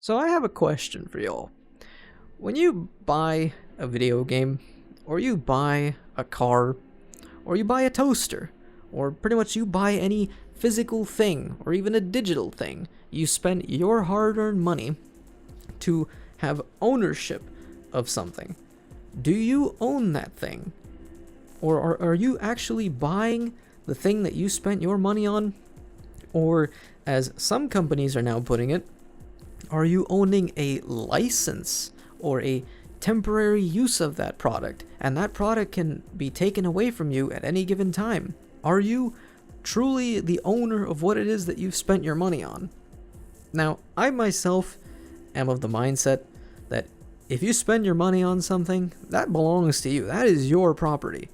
So I have a question for y'all. When you buy a video game, or you buy a car, or you buy a toaster, or pretty much you buy any physical thing, or even a digital thing, you spend your hard-earned money to have ownership of something. Do you own that thing? Or are you actually buying the thing that you spent your money on? Or, as some companies are now putting it, are you owning a license or a temporary use of that product, and that product can be taken away from you at any given time? Are you truly the owner of what it is that you've spent your money on? Now, I myself am of the mindset that if you spend your money on something, that belongs to you. That is your property.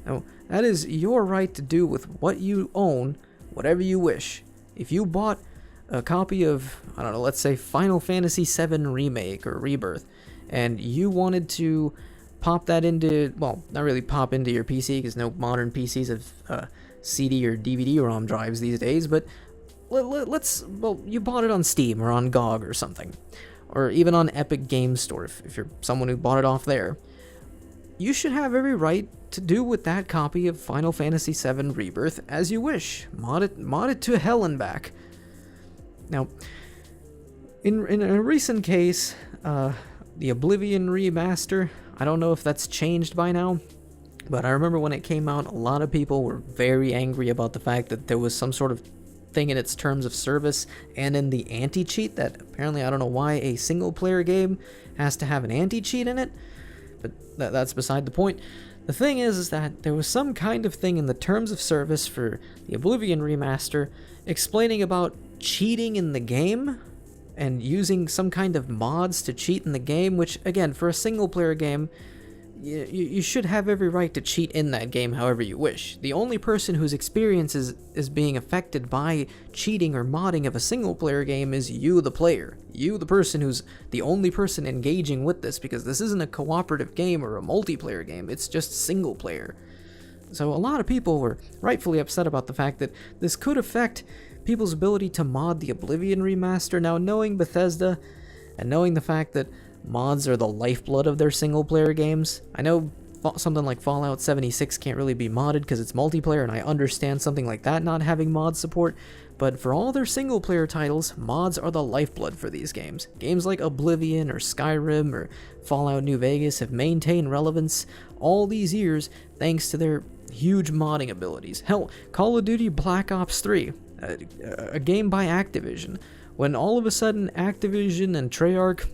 Now, that is your right to do with what you own whatever you wish. If you bought a copy of, I don't know, let's say Final Fantasy VII Remake or Rebirth, and you wanted to pop that into, well, not really pop into your PC, because no modern PCs have CD or DVD-ROM drives these days, but you bought it on Steam or on GOG or something, or even on Epic Games Store, if you're someone who bought it off there. You should have every right to do with that copy of Final Fantasy VII Rebirth as you wish. Mod it to hell and back. Now, in a recent case, the Oblivion remaster, I don't know if that's changed by now, but I remember when it came out, a lot of people were very angry about the fact that there was some sort of thing in its terms of service and in the anti-cheat that apparently, I don't know why a single-player game has to have an anti-cheat in it, but that's beside the point. The thing is that there was some kind of thing in the terms of service for the Oblivion remaster explaining about cheating in the game and using some kind of mods to cheat in the game, which, again, for a single-player game, you should have every right to cheat in that game however you wish. The only person whose experience is being affected by cheating or modding of a single-player game is you, the player. You, the person who's the only person engaging with this, because this isn't a cooperative game or a multiplayer game, it's just single-player. So a lot of people were rightfully upset about the fact that this could affect people's ability to mod the Oblivion remaster. Now, knowing Bethesda, and knowing the fact that mods are the lifeblood of their single-player games, I know something like Fallout 76 can't really be modded because it's multiplayer, and I understand something like that not having mod support, but for all their single-player titles, mods are the lifeblood for these games. Games like Oblivion or Skyrim or Fallout New Vegas have maintained relevance all these years thanks to their huge modding abilities. Hell, Call of Duty Black Ops 3, a game by Activision, when all of a sudden Activision and Treyarch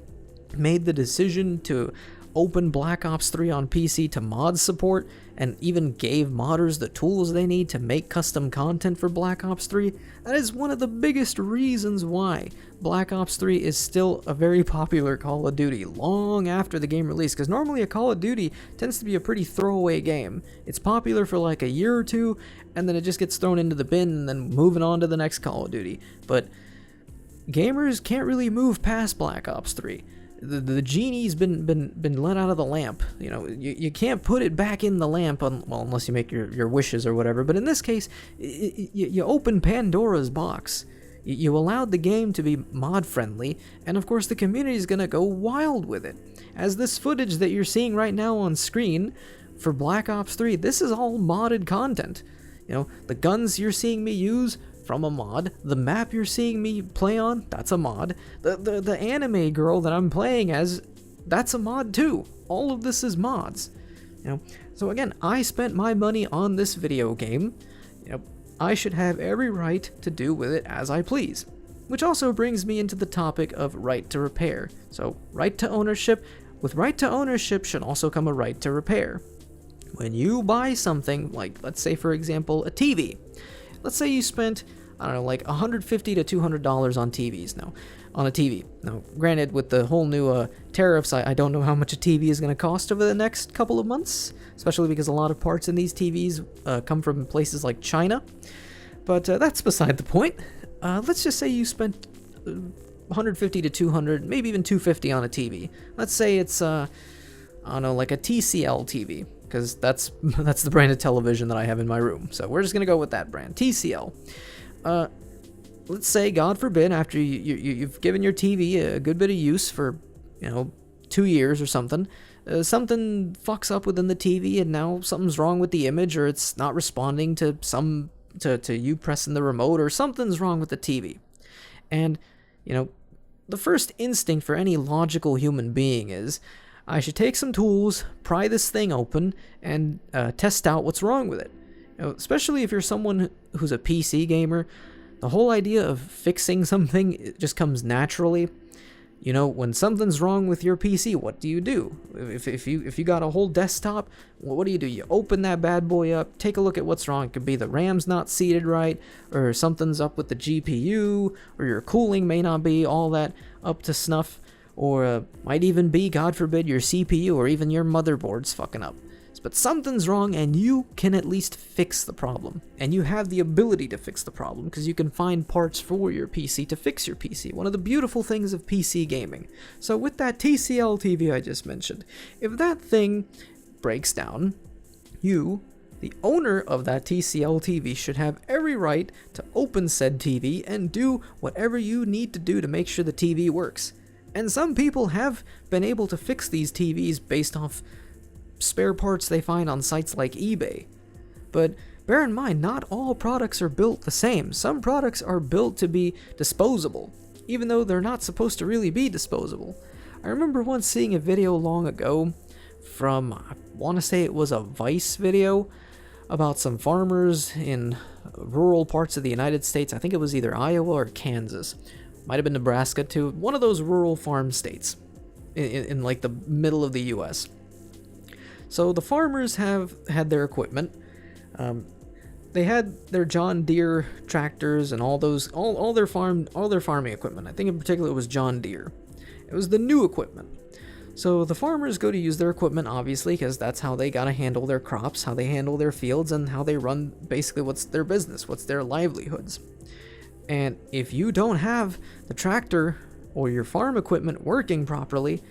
made the decision to open Black Ops 3 on PC to mod support, and even gave modders the tools they need to make custom content for Black Ops 3, that is one of the biggest reasons why Black Ops 3 is still a very popular Call of Duty long after the game release, because normally a Call of Duty tends to be a pretty throwaway game. It's popular for like a year or two, and then it just gets thrown into the bin, and then moving on to the next Call of Duty. But gamers can't really move past Black Ops 3. The genie's been let out of the lamp. You know, you can't put it back in the lamp, well, unless you make your wishes or whatever. But in this case, you open Pandora's box. You allowed the game to be mod-friendly, and of course the community is going to go wild with it. As this footage that you're seeing right now on screen for Black Ops 3, this is all modded content. You know, the guns you're seeing me use, from a mod. The map you're seeing me play on, that's a mod. The anime girl that I'm playing as, that's a mod too. All of this is mods. You know, so again, I spent my money on this video game. You know, I should have every right to do with it as I please. Which also brings me into the topic of right to repair. So, right to ownership. With right to ownership should also come a right to repair. When you buy something, like, let's say for example, a TV. Let's say you spent, I don't know, like $150 to $200 on TVs now, on a TV. Now, granted, with the whole new tariffs, I don't know how much a TV is going to cost over the next couple of months, especially because a lot of parts in these TVs come from places like China. But that's beside the point. Let's just say you spent $150 to $200, maybe even $250 on a TV. Let's say it's, I don't know, like a TCL TV, because that's the brand of television that I have in my room. So we're just going to go with that brand, TCL. let's say, God forbid, after you've given your TV a good bit of use for, 2 years or something, something fucks up within the TV, and now something's wrong with the image, or it's not responding to you pressing the remote, or something's wrong with the TV. And, the first instinct for any logical human being is, I should take some tools, pry this thing open, and test out what's wrong with it. Especially if you're someone who's a PC gamer, the whole idea of fixing something, it just comes naturally. When something's wrong with your PC, what do you do? If you got a whole desktop, what do? You open that bad boy up, take a look at what's wrong. It could be the RAM's not seated right, or something's up with the GPU, or your cooling may not be all that up to snuff, or might even be, God forbid, your CPU or even your motherboard's fucking up. But something's wrong, and you can at least fix the problem. And you have the ability to fix the problem, because you can find parts for your PC to fix your PC. One of the beautiful things of PC gaming. So with that TCL TV I just mentioned, if that thing breaks down, you, the owner of that TCL TV, should have every right to open said TV and do whatever you need to do to make sure the TV works. And some people have been able to fix these TVs based off spare parts they find on sites like eBay. But bear in mind, not all products are built the same. Some products are built to be disposable, even though they're not supposed to really be disposable. I remember once seeing a video long ago from, I want to say it was a Vice video, about some farmers in rural parts of the United States. I think it was either Iowa or Kansas. Might have been Nebraska too. One of those rural farm states in like the middle of the US. So the farmers have had their equipment. They had their John Deere tractors and all their farming equipment. I think in particular it was John Deere. It was the new equipment. So the farmers go to use their equipment, obviously, because that's how they gotta handle their crops, how they handle their fields, and how they run basically what's their business, what's their livelihoods. And if you don't have the tractor or your farm equipment working properly,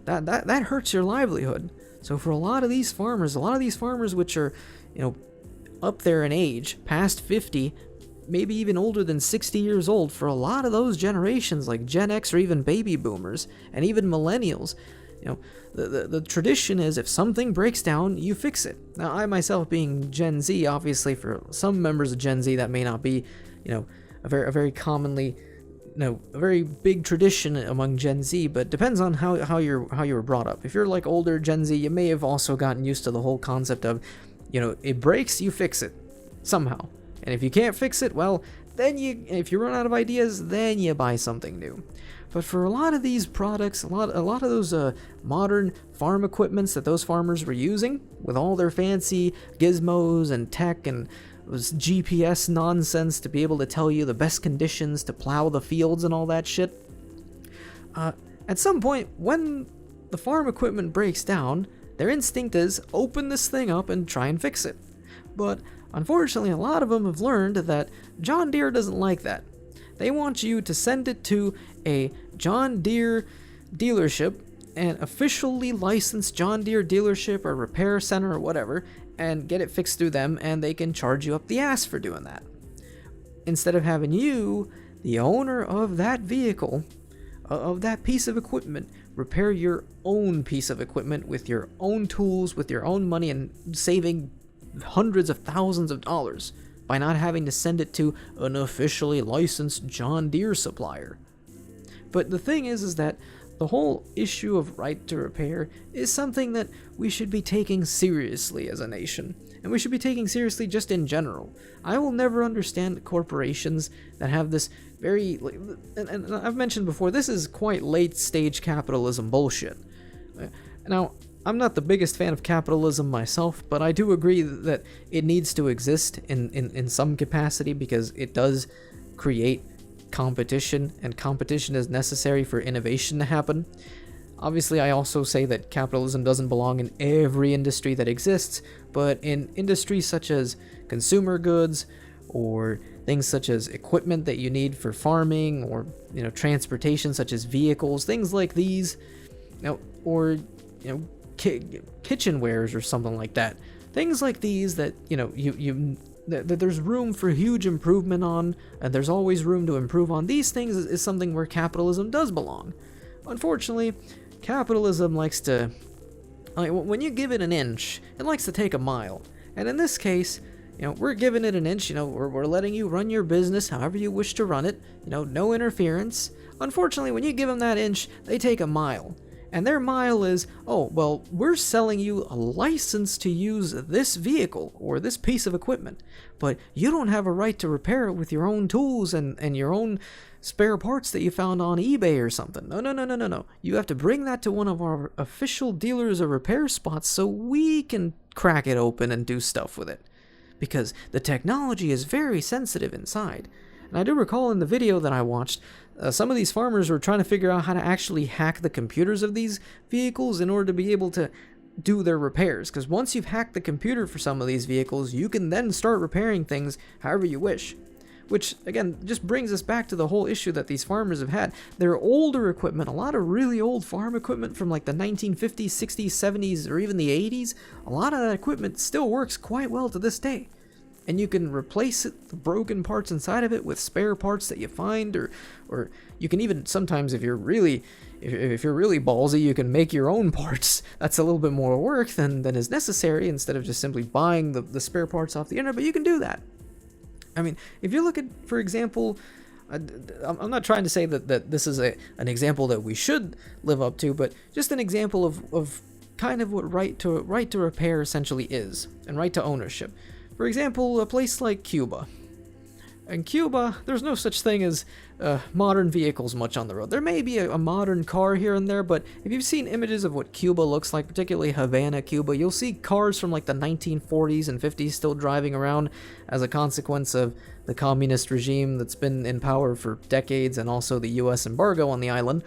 that hurts your livelihood. So for a lot of these farmers which are, up there in age, past 50, maybe even older than 60 years old, for a lot of those generations, like Gen X or even baby boomers, and even millennials, the tradition is if something breaks down, you fix it. Now, I myself being Gen Z, obviously for some members of Gen Z, that may not be, a very commonly, a very big tradition among Gen Z, but depends on how you were brought up. If you're like older Gen Z, you may have also gotten used to the whole concept of, it breaks, you fix it somehow. And if you can't fix it, well, then if you run out of ideas, then you buy something new. But for a lot of these products, a lot of those modern farm equipments that those farmers were using, with all their fancy gizmos and tech and was GPS nonsense to be able to tell you the best conditions to plow the fields and all that shit. At some point, when the farm equipment breaks down, their instinct is open this thing up and try and fix it. But unfortunately, a lot of them have learned that John Deere doesn't like that. They want you to send it to a John Deere dealership, an officially licensed John Deere dealership or repair center or whatever, and get it fixed through them, and they can charge you up the ass for doing that. Instead of having you, the owner of that vehicle, of that piece of equipment, repair your own piece of equipment with your own tools, with your own money, and saving hundreds of thousands of dollars by not having to send it to an officially licensed John Deere supplier. But the thing is that the whole issue of right to repair is something that we should be taking seriously as a nation, and we should be taking seriously just in general. I will never understand corporations that have this very, and I've mentioned before, this is quite late stage capitalism bullshit. Now, I'm not the biggest fan of capitalism myself, but I do agree that it needs to exist in some capacity, because it does create competition, and competition is necessary for innovation to happen. Obviously, I also say that capitalism doesn't belong in every industry that exists, but in industries such as consumer goods, or things such as equipment that you need for farming, or transportation such as vehicles, things like these, or kitchenwares or something like that. Things like these that you that there's room for huge improvement on, and there's always room to improve on these things, is something where capitalism does belong. Unfortunately, capitalism likes to, when you give it an inch, it likes to take a mile. And in this case, we're giving it an inch, we're letting you run your business however you wish to run it, no interference. Unfortunately, when you give them that inch, they take a mile. And their mile is, oh, well, we're selling you a license to use this vehicle or this piece of equipment, but you don't have a right to repair it with your own tools and your own spare parts that you found on eBay or something. No. You have to bring that to one of our official dealers or repair spots so we can crack it open and do stuff with it. Because the technology is very sensitive inside. And I do recall in the video that I watched, some of these farmers were trying to figure out how to actually hack the computers of these vehicles in order to be able to do their repairs. Because once you've hacked the computer for some of these vehicles, you can then start repairing things however you wish. Which, again, just brings us back to the whole issue that these farmers have had. Their older equipment, a lot of really old farm equipment from like the 1950s, 60s, 70s, or even the 80s, a lot of that equipment still works quite well to this day. And you can replace it, the broken parts inside of it, with spare parts that you find, or you can even sometimes, if you're really ballsy, you can make your own parts. That's a little bit more work than is necessary, instead of just simply buying the spare parts off the internet. But you can do that. I mean, if you look at, for example, I'm not trying to say that this is an example that we should live up to, but just an example of kind of what right to repair essentially is, and right to ownership. For example, a place like Cuba. In Cuba, there's no such thing as modern vehicles much on the road. There may be a modern car here and there, but if you've seen images of what Cuba looks like, particularly Havana, Cuba, you'll see cars from like the 1940s and 50s still driving around as a consequence of the communist regime that's been in power for decades, and also the US embargo on the island.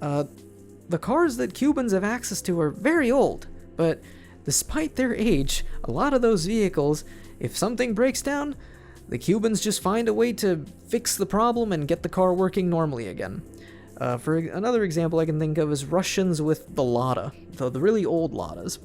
The cars that Cubans have access to are very old, but despite their age, a lot of those vehicles, if something breaks down, the Cubans just find a way to fix the problem and get the car working normally again. For another example I can think of is Russians with the Lada, the really old Ladas.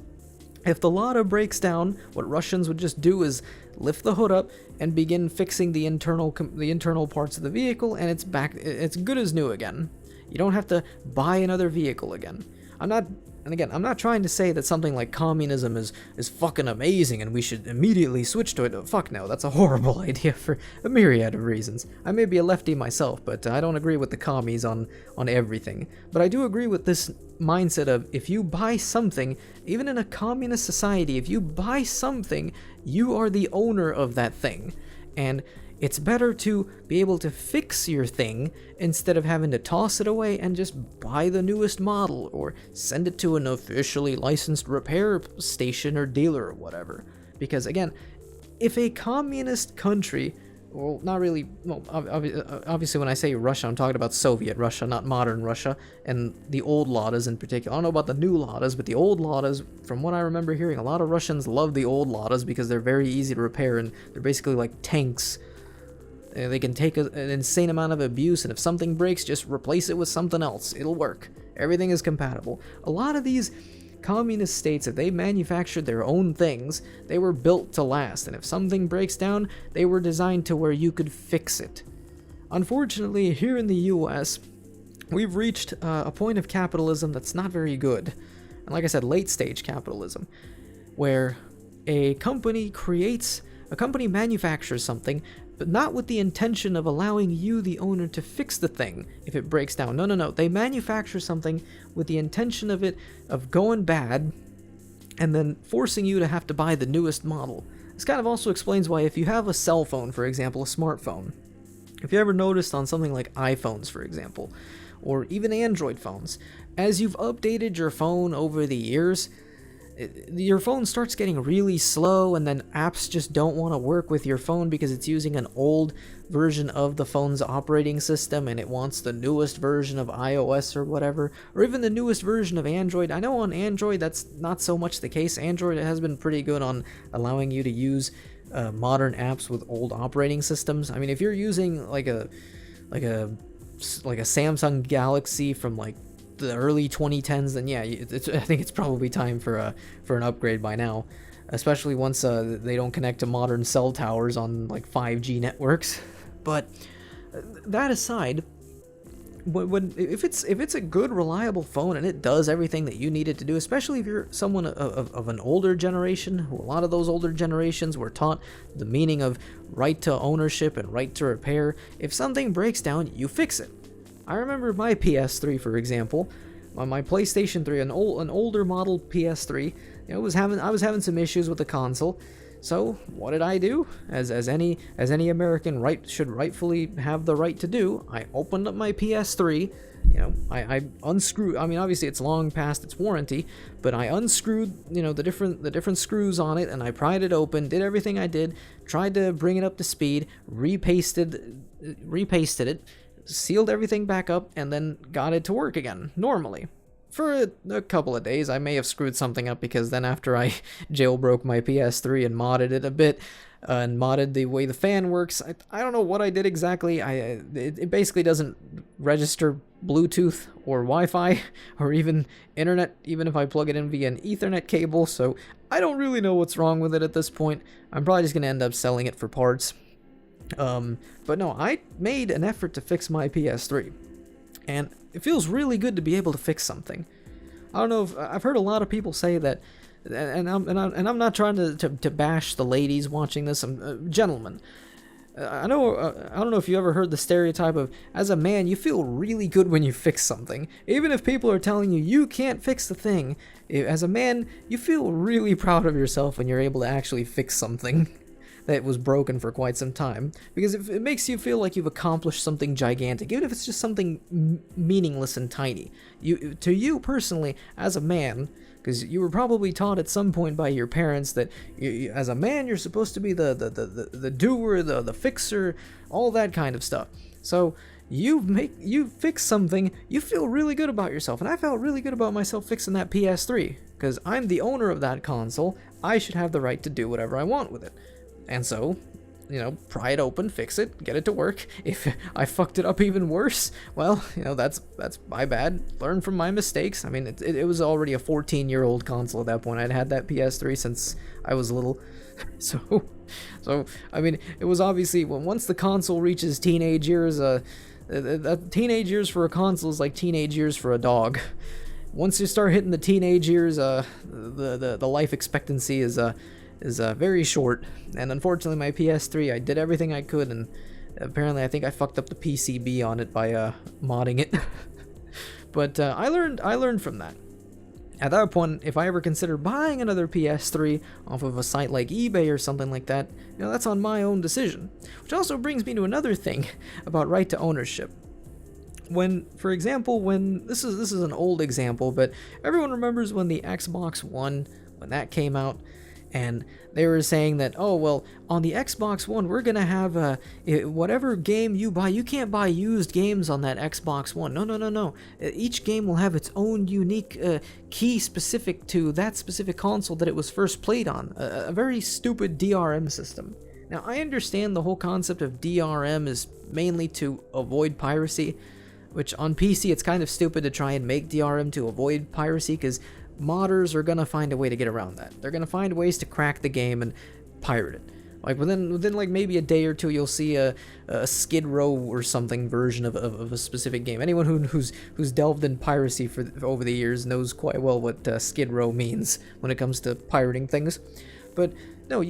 If the Lada breaks down, what Russians would just do is lift the hood up and begin fixing the internal parts of the vehicle, and it's back. It's good as new again. You don't have to buy another vehicle again. I'm not trying to say that something like communism is fucking amazing and we should immediately switch to it. Fuck no, that's a horrible idea for a myriad of reasons. I may be a lefty myself, but I don't agree with the commies on everything. But I do agree with this mindset of, if you buy something, even in a communist society, if you buy something, you are the owner of that thing. And it's better to be able to fix your thing instead of having to toss it away and just buy the newest model or send it to an officially licensed repair station or dealer or whatever. Because again, if a communist country, well, not really, well, obviously when I say Russia, I'm talking about Soviet Russia, not modern Russia, and the old Ladas in particular. I don't know about the new Ladas, but the old Ladas, from what I remember hearing, a lot of Russians love the old Ladas because they're very easy to repair and they're basically like tanks. They can take an insane amount of abuse, and if something breaks, just replace it with something else. It'll work. Everything is compatible. A lot of these communist states, if they manufactured their own things, they were built to last, and if something breaks down, they were designed to where you could fix it. Unfortunately, here in the US, we've reached a point of capitalism that's not very good. And like I said, late stage capitalism, where a company manufactures something, but not with the intention of allowing you, the owner, to fix the thing if it breaks down. No. They manufacture something with the intention of going bad, and then forcing you to have to buy the newest model. This kind of also explains why, if you have a cell phone, for example, a smartphone, if you ever noticed on something like iPhones, for example, or even Android phones, as you've updated your phone over the years, your phone starts getting really slow, and then apps just don't want to work with your phone because it's using an old version of the phone's operating system, and it wants the newest version of iOS or whatever, or even the newest version of Android. I know on Android that's not so much the case. Android has been pretty good on allowing you to use modern apps with old operating systems. I mean, if you're using like a Samsung Galaxy from like the early 2010s, then yeah, I think it's probably time for an upgrade by now. especially once they don't connect to modern cell towers on like 5G networks. But that aside, if it's a good, reliable phone and it does everything that you need it to do, especially if you're someone of an older generation, who a lot of those older generations were taught the meaning of right to ownership and right to repair. If something breaks down, you fix it. I remember my PS3, for example, my PlayStation 3, an older model PS3. I was having some issues with the console. So what did I do? As any American should rightfully have the right to do, I opened up my PS3. I unscrewed. I mean, obviously it's long past its warranty, but I unscrewed the different screws on it, and I pried it open. Did everything I did. Tried to bring it up to speed. Repasted it. Sealed everything back up, and then got it to work again normally. For a couple of days, I may have screwed something up, because then after I jailbroke my PS3 and modded it a bit, and modded the way the fan works, I don't know what I did exactly. It basically doesn't register Bluetooth or Wi-Fi or even internet, even if I plug it in via an Ethernet cable, so I don't really know what's wrong with it at this point. I'm probably just going to end up selling it for parts. But no, I made an effort to fix my PS3. And it feels really good to be able to fix something. I don't know if I've heard a lot of people say that, and I'm not trying to bash the ladies watching this. Gentlemen, I don't know if you ever heard the stereotype of, as a man, you feel really good when you fix something, even if people are telling you you can't fix the thing. As a man, you feel really proud of yourself when you're able to actually fix something that was broken for quite some time, because it makes you feel like you've accomplished something gigantic, even if it's just something meaningless and tiny. To you personally, as a man, because you were probably taught at some point by your parents that as a man you're supposed to be the doer, the fixer, all that kind of stuff. So you fix something, you feel really good about yourself, and I felt really good about myself fixing that PS3, because I'm the owner of that console. I should have the right to do whatever I want with it. And so, pry it open, fix it, get it to work. If I fucked it up even worse, well, that's my bad. Learn from my mistakes. I mean, it was already a 14-year-old console at that point. I'd had that PS3 since I was little. So I mean, it was obviously, once the console reaches teenage years, teenage years for a console is like teenage years for a dog. Once you start hitting the teenage years, the life expectancy is very short. And unfortunately, my PS3, I did everything I could, and apparently I think I fucked up the PCB on it by modding it. But I learned from that. At that point, if I ever consider buying another PS3 off of a site like eBay or something like that, that's on my own decision. Which also brings me to another thing about right to ownership. For example, this is an old example, but everyone remembers when the Xbox One, when that came out, and they were saying that, oh, well, on the Xbox One, we're going to have whatever game you buy, you can't buy used games on that Xbox One. No. Each game will have its own unique key specific to that specific console that it was first played on. A very stupid DRM system. Now, I understand the whole concept of DRM is mainly to avoid piracy, which on PC it's kind of stupid to try and make DRM to avoid piracy, because modders are gonna find a way to get around that. They're gonna find ways to crack the game and pirate it. Like within like maybe a day or two, you'll see a Skid Row or something version of a specific game. Anyone who's delved in piracy for over the years knows quite well what Skid Row means when it comes to pirating things. But no,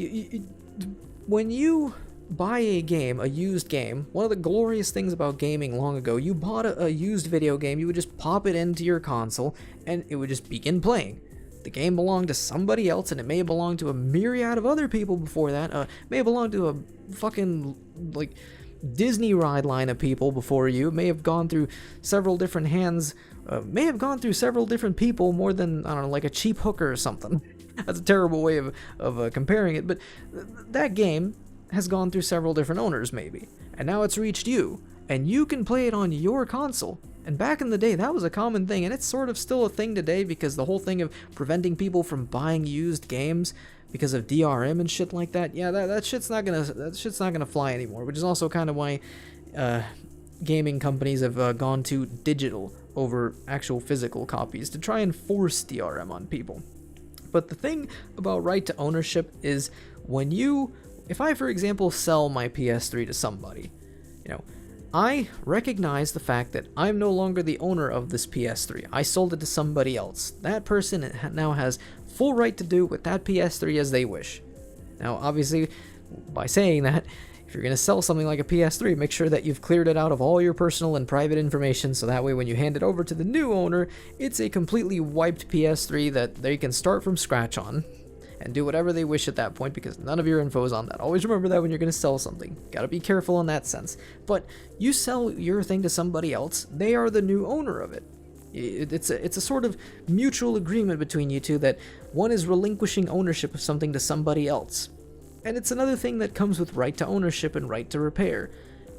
when you buy a game, a used game, one of the glorious things about gaming long ago, you bought a used video game, you would just pop it into your console, and it would just begin playing. The game belonged to somebody else, and it may have belonged to a myriad of other people before that. May have belonged to a fucking, like, Disney ride line of people before you. It may have gone through several different hands, may have gone through several different people, more than, I don't know, like a cheap hooker or something. That's a terrible way of comparing it, but that game has gone through several different owners, maybe, and now it's reached you, and you can play it on your console. And back in the day, that was a common thing, and it's sort of still a thing today, because the whole thing of preventing people from buying used games because of DRM and shit like that, yeah, that shit's not gonna fly anymore. Which is also kind of why gaming companies have gone to digital over actual physical copies, to try and force DRM on people. But the thing about right to ownership is if I, for example, sell my PS3 to somebody, I recognize the fact that I'm no longer the owner of this PS3. I sold it to somebody else. That person now has full right to do with that PS3 as they wish. Now, obviously, by saying that, if you're going to sell something like a PS3, make sure that you've cleared it out of all your personal and private information, so that way when you hand it over to the new owner, it's a completely wiped PS3 that they can start from scratch on and do whatever they wish at that point, because none of your info is on that. Always remember that when you're going to sell something. Gotta be careful in that sense. But you sell your thing to somebody else, they are the new owner of it. It's a sort of mutual agreement between you two that one is relinquishing ownership of something to somebody else. And it's another thing that comes with right to ownership and right to repair.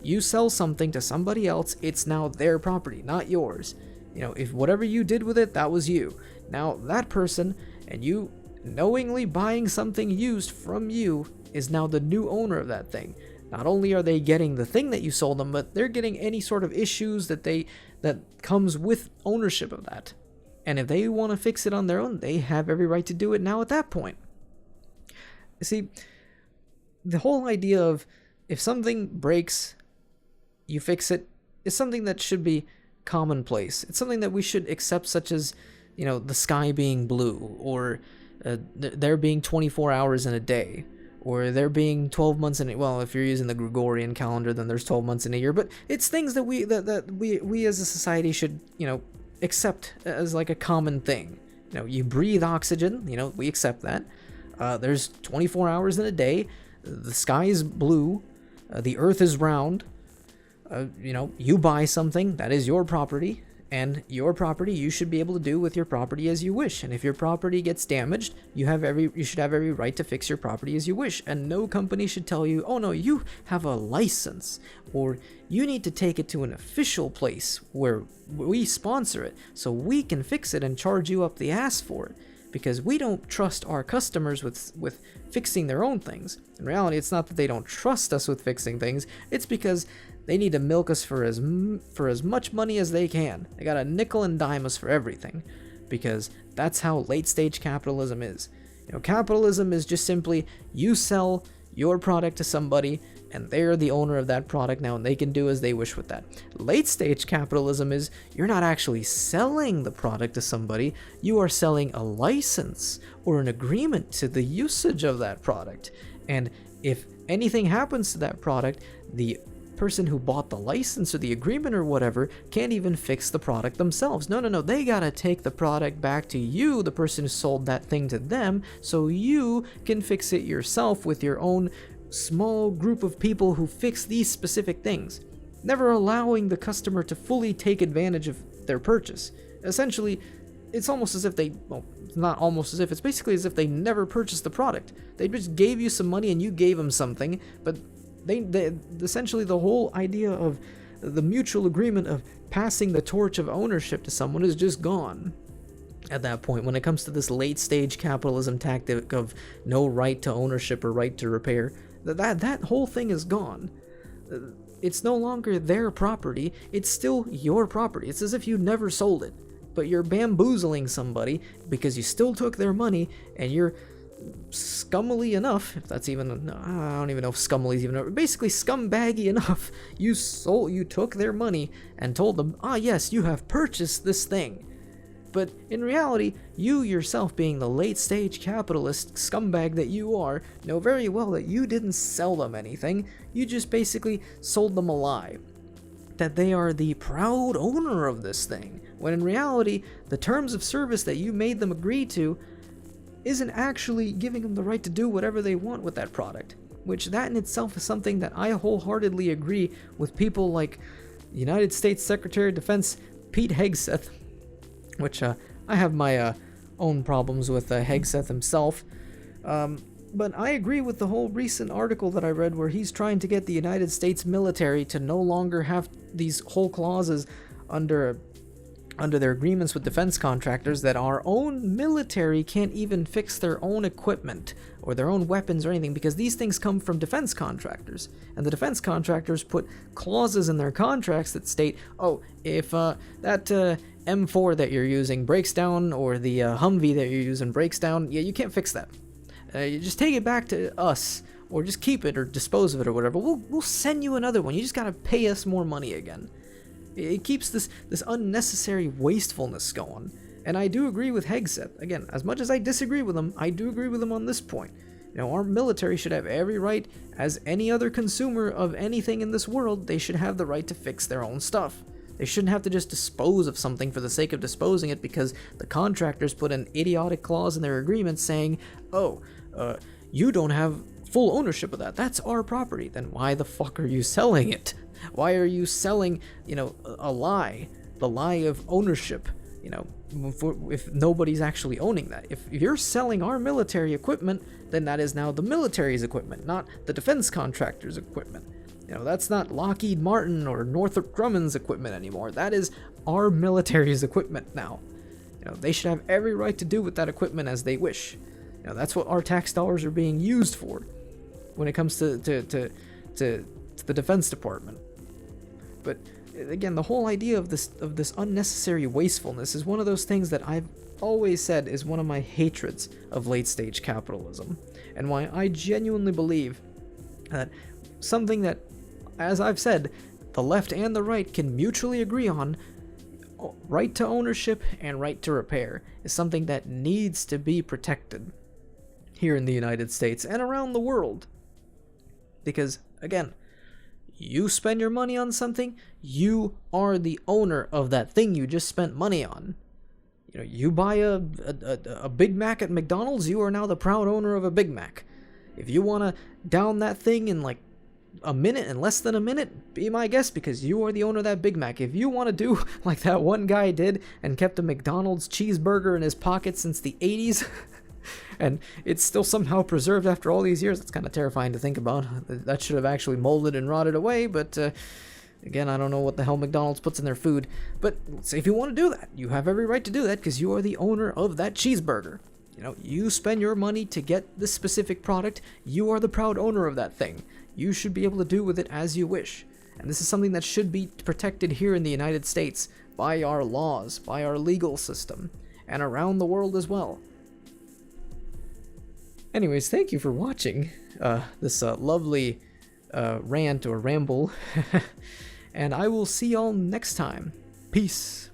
You sell something to somebody else, it's now their property, not yours. If whatever you did with it, that was you. Now that person, and you knowingly buying something used from you, is now the new owner of that thing. Not only are they getting the thing that you sold them, but they're getting any sort of issues that comes with ownership of that. And if they want to fix it on their own, they have every right to do it now at that point. You see, the whole idea of if something breaks, you fix it, is something that should be commonplace. It's something that we should accept, such as, the sky being blue, or there being 24 hours in a day, or there being 12 months in well, if you're using the Gregorian calendar, then there's 12 months in a year. But it's things that we as a society should, accept as like a common thing. You breathe oxygen, we accept that. There's 24 hours in a day. The sky is blue. The earth is round. You buy something, that is your property. And your property, you should be able to do with your property as you wish. And if your property gets damaged, you should have every right to fix your property as you wish. And no company should tell you, oh no, you have a license, or you need to take it to an official place where we sponsor it so we can fix it and charge you up the ass for it. Because we don't trust our customers with fixing their own things. In reality, it's not that they don't trust us with fixing things, it's because they need to milk us for as much money as they can. They gotta nickel and dime us for everything, because that's how late-stage capitalism is. Capitalism is just simply, you sell your product to somebody, and they're the owner of that product now, and they can do as they wish with that. Late-stage capitalism is, you're not actually selling the product to somebody, you are selling a license or an agreement to the usage of that product. And if anything happens to that product, the person who bought the license or the agreement or whatever can't even fix the product themselves. No, they gotta take the product back to you, the person who sold that thing to them, so you can fix it yourself with your own small group of people who fix these specific things, never allowing the customer to fully take advantage of their purchase. Essentially, it's almost as if it's basically as if they never purchased the product. They just gave you some money and you gave them something, but they essentially, the whole idea of the mutual agreement of passing the torch of ownership to someone is just gone at that point. When it comes to this late stage capitalism tactic of no right to ownership or right to repair, that whole thing is gone. It's no longer their property, it's still your property. It's as if you never sold it, but you're bamboozling somebody because you still took their money, and you're scummily enough, if that's even, I don't even know if scummily is even, basically scumbaggy enough, you took their money and told them, yes, you have purchased this thing. But in reality, you yourself, being the late stage capitalist scumbag that you are, know very well that you didn't sell them anything, you just basically sold them a lie. That they are the proud owner of this thing, when in reality, the terms of service that you made them agree to isn't actually giving them the right to do whatever they want with that product. Which that in itself is something that I wholeheartedly agree with people like United States Secretary of Defense Pete Hegseth, which I have my own problems with Hegseth himself. But I agree with the whole recent article that I read where he's trying to get the United States military to no longer have these whole clauses under under their agreements with defense contractors that our own military can't even fix their own equipment or their own weapons or anything, because these things come from defense contractors. And the defense contractors put clauses in their contracts that state, oh, if that M4 that you're using breaks down, or the Humvee that you're using breaks down, yeah, you can't fix that. You just take it back to us, or just keep it or dispose of it or whatever. We'll send you another one. You just gotta pay us more money again. It keeps this unnecessary wastefulness going. And I do agree with Hegseth. Again, as much as I disagree with him, I do agree with him on this point. You know, our military should have every right, as any other consumer of anything in this world, they should have the right to fix their own stuff. They shouldn't have to just dispose of something for the sake of disposing it because the contractors put an idiotic clause in their agreement saying, oh, you don't have full ownership of that. That's our property. Then why the fuck are you selling it? Why are you selling, you know, a lie? The lie of ownership, you know, if nobody's actually owning that. If you're selling our military equipment, then that is now the military's equipment, not the defense contractor's equipment. You know, that's not Lockheed Martin or Northrop Grumman's equipment anymore. That is our military's equipment now. You know, they should have every right to do with that equipment as they wish. You know, that's what our tax dollars are being used for when it comes to the Defense Department. But again, the whole idea of this unnecessary wastefulness is one of those things that I've always said is one of my hatreds of late-stage capitalism, and why I genuinely believe that something that, as I've said, the left and the right can mutually agree on, right to ownership and right to repair, is something that needs to be protected here in the United States and around the world. Because, again, you spend your money on something, you are the owner of that thing you just spent money on. You know, you buy a Big Mac at McDonald's, you are now the proud owner of a Big Mac. If you want to down that thing in like a minute, in less than a minute, be my guest, because you are the owner of that Big Mac. If you want to do like that one guy did and kept a McDonald's cheeseburger in his pocket since the 80s, and it's still somehow preserved after all these years, it's kind of terrifying to think about. That should have actually molded and rotted away, but again, I don't know what the hell McDonald's puts in their food. But say if you want to do that, you have every right to do that because you are the owner of that cheeseburger. You know, you spend your money to get this specific product, you are the proud owner of that thing. You should be able to do with it as you wish. And this is something that should be protected here in the United States by our laws, by our legal system, and around the world as well. Anyways, thank you for watching this lovely rant or ramble, and I will see y'all next time. Peace.